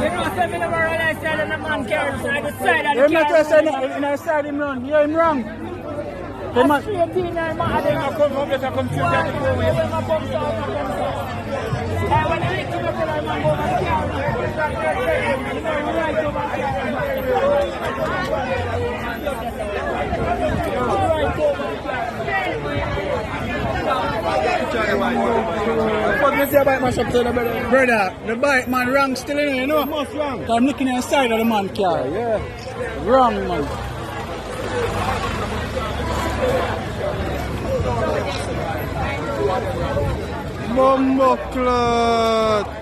know, so me never realize that the man carries inside the side of the You're not car. just saying in a side him run. You're him wrong. The man. Straight in there, man. I think I come from better come through that go away. When I come down, I come down. When I lick him up, I man go over the car. You know, you right over the car. Right over the car. What you say about my shop, brother? Brother, the bike man wrong still in, you know? Most wrong. I'm looking at the side of the man car, yeah. Wrong, man. Bumbo clot.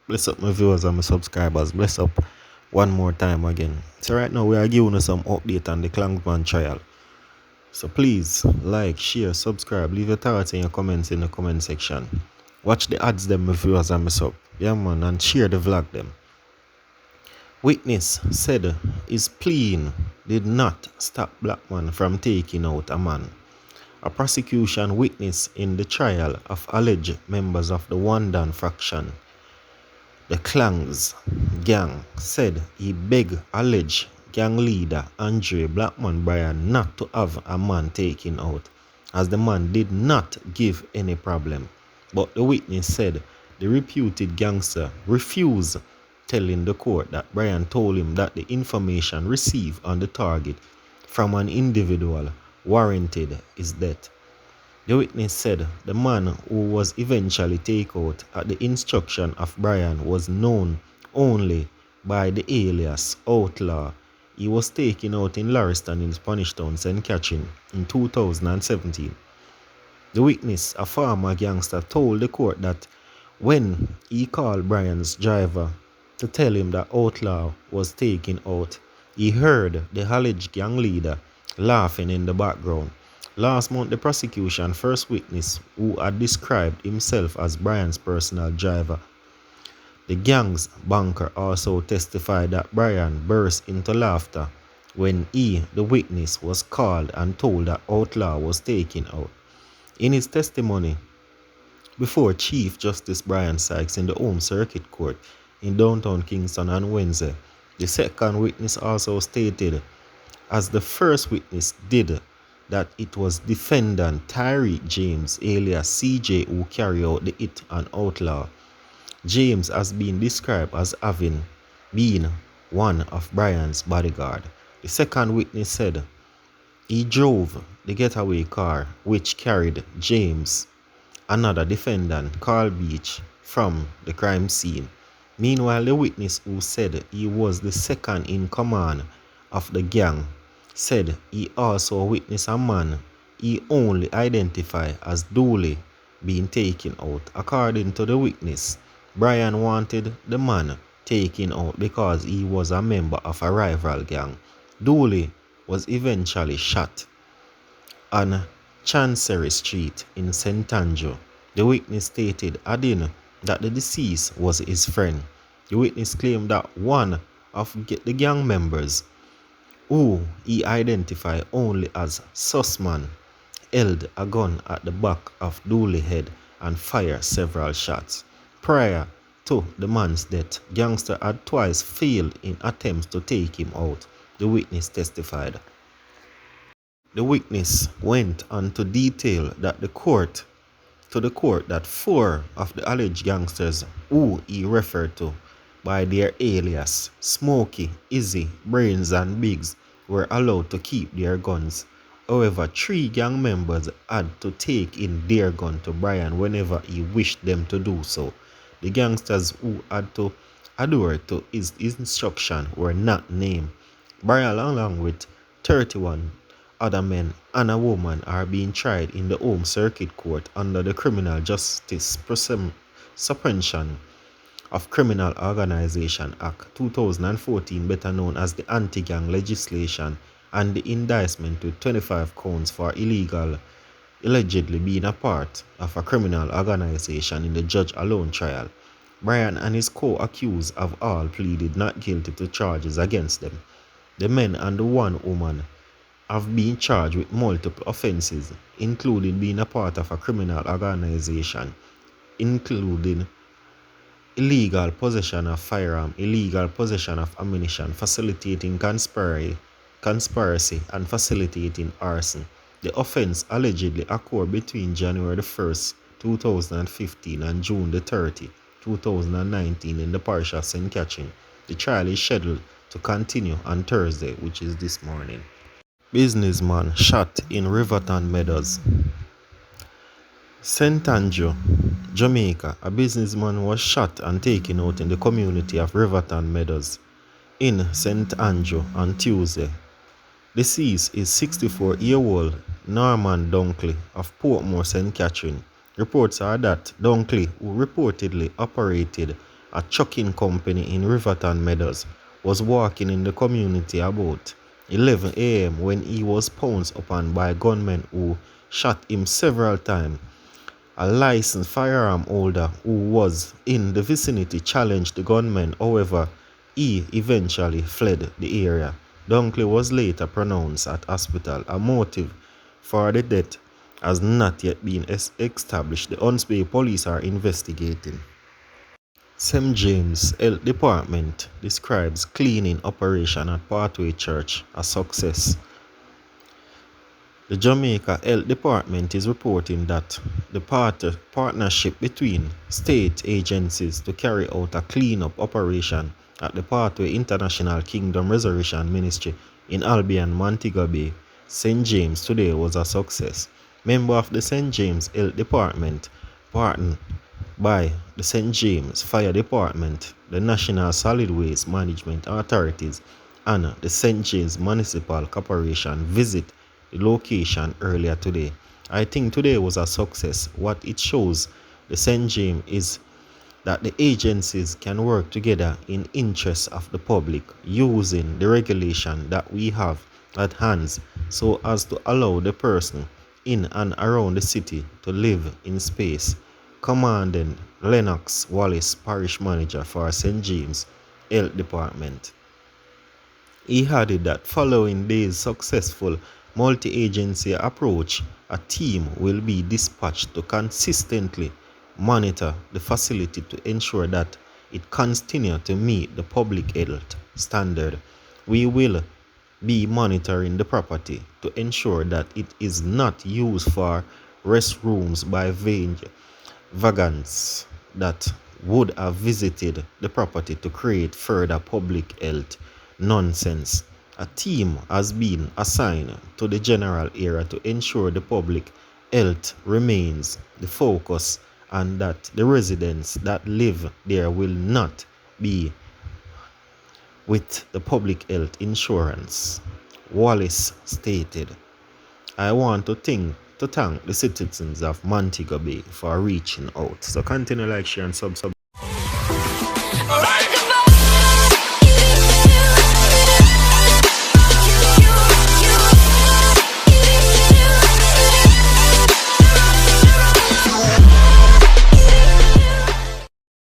Bless up my viewers and my subscribers. Bless up one more time again. So right now we are giving you some update on the Klansman trial. So please like, share, subscribe, leave your thoughts and your comments in the comment section. Watch the ads them my viewers and my sub. Yeah man, and share the vlog them. Witness said his plea did not stop black man from taking out a man. A prosecution witness in the trial of alleged members of the Wandan faction, the Clangs gang, said he begged alleged gang leader Andre Blackman Bryan not to have a man taken out, as the man did not give any problem. But the witness said the reputed gangster refused, telling the court that Bryan told him that the information received on the target from an individual warranted his death. The witness said the man who was eventually taken out at the instruction of Bryan was known only by the alias Outlaw. He was taken out in Lauriston in Spanish Town, St. Catherine in 2017. The witness, a former gangster, told the court that when he called Bryan's driver to tell him that Outlaw was taken out, he heard the alleged gang leader laughing in the background. Last month, the prosecution first witness, who had described himself as Bryan's personal driver, the gang's banker, also testified that Bryan burst into laughter when he, the witness, was called and told that Outlaw was taken out. In his testimony before Chief Justice Brian Sykes in the Home Circuit Court in downtown Kingston on Wednesday, the second witness also stated, as the first witness did, that it was defendant Tyree James alias CJ who carried out the hit on Outlaw. James has been described as having been one of Bryan's bodyguard. The second witness said he drove the getaway car which carried James, another defendant, Carl Beach, from the crime scene. Meanwhile, the witness who said he was the second in command of the gang said he also witnessed a man he only identified as Dooley being taken out. According to the witness, Bryan wanted the man taken out because he was a member of a rival gang. Dooley was eventually shot on Chancery Street in St. Andrew. The witness stated, adding that the deceased was his friend. The witness claimed that one of the gang members, who he identified only as Sussman, held a gun at the back of Dooley's head and fired several shots. Prior to the man's death, gangster had twice failed in attempts to take him out, the witness testified. The witness went on to detail that the court that four of the alleged gangsters, who he referred to by their alias Smokey, Izzy, Brains and Biggs, were allowed to keep their guns. However, three gang members had to take in their gun to Bryan whenever he wished them to do so. The gangsters who had to adhere to his instruction were not named. Bryan, along with 31 other men and a woman, are being tried in the Home Circuit Court under the Criminal Justice Suppression of Criminal Organization Act 2014, better known as the Anti-Gang Legislation, and the indictment with 25 counts for illegal allegedly being a part of a criminal organization in the judge alone trial. Brian and his co-accused have all pleaded not guilty to charges against them. The men and the one woman have been charged with multiple offenses, including being a part of a criminal organization, including illegal possession of firearm, illegal possession of ammunition, facilitating conspiracy and facilitating arson. The offense allegedly occurred between January the 1st, 2015 and June the 30th, 2019 in the parish of St. Catherine. The trial is scheduled to continue on Thursday, which is this morning. Businessman shot in Riverton Meadows. St. Andrew, Jamaica, a businessman was shot and taken out in the community of Riverton Meadows in St. Andrew on Tuesday. Deceased is 64-year-old Norman Dunkley of Portmore, St. Catherine. Reports are that Dunkley, who reportedly operated a trucking company in Riverton Meadows, was walking in the community about 11 a.m. when he was pounced upon by gunmen who shot him several times. A licensed firearm holder who was in the vicinity challenged the gunman, however, he eventually fled the area. Dunkley was later pronounced at hospital. A motive for the death has not yet been established. The Huntsville police are investigating. St. James Health Department describes cleaning operation at Pathway Church a success. The Jamaica Health Department is reporting that the partnership between state agencies to carry out a clean-up operation at the Pathway International Kingdom Restoration Ministry in Albion, Montego Bay, St. James today was a success. Member of the St. James Health Department, partnered by the St. James Fire Department, the National Solid Waste Management Authorities, and the St. James Municipal Corporation visit the location earlier today. I think today was a success. What it shows the St. James is that the agencies can work together in interest of the public using the regulation that we have at hand so as to allow the person in and around the city to live in space. Commandant Lennox Wallace, Parish Manager for St. James Health Department. He added that following this successful multi-agency approach, a team will be dispatched to consistently monitor the facility to ensure that it continues to meet the public health standard. We will be monitoring the property to ensure that it is not used for restrooms by vagants that would have visited the property to create further public health nonsense. A team has been assigned to the general area to ensure the public health remains the focus and that the residents that live there will not be with the public health insurance, Wallace stated. I want to thank the citizens of Montego Bay for reaching out. So continue like, share and subscribe.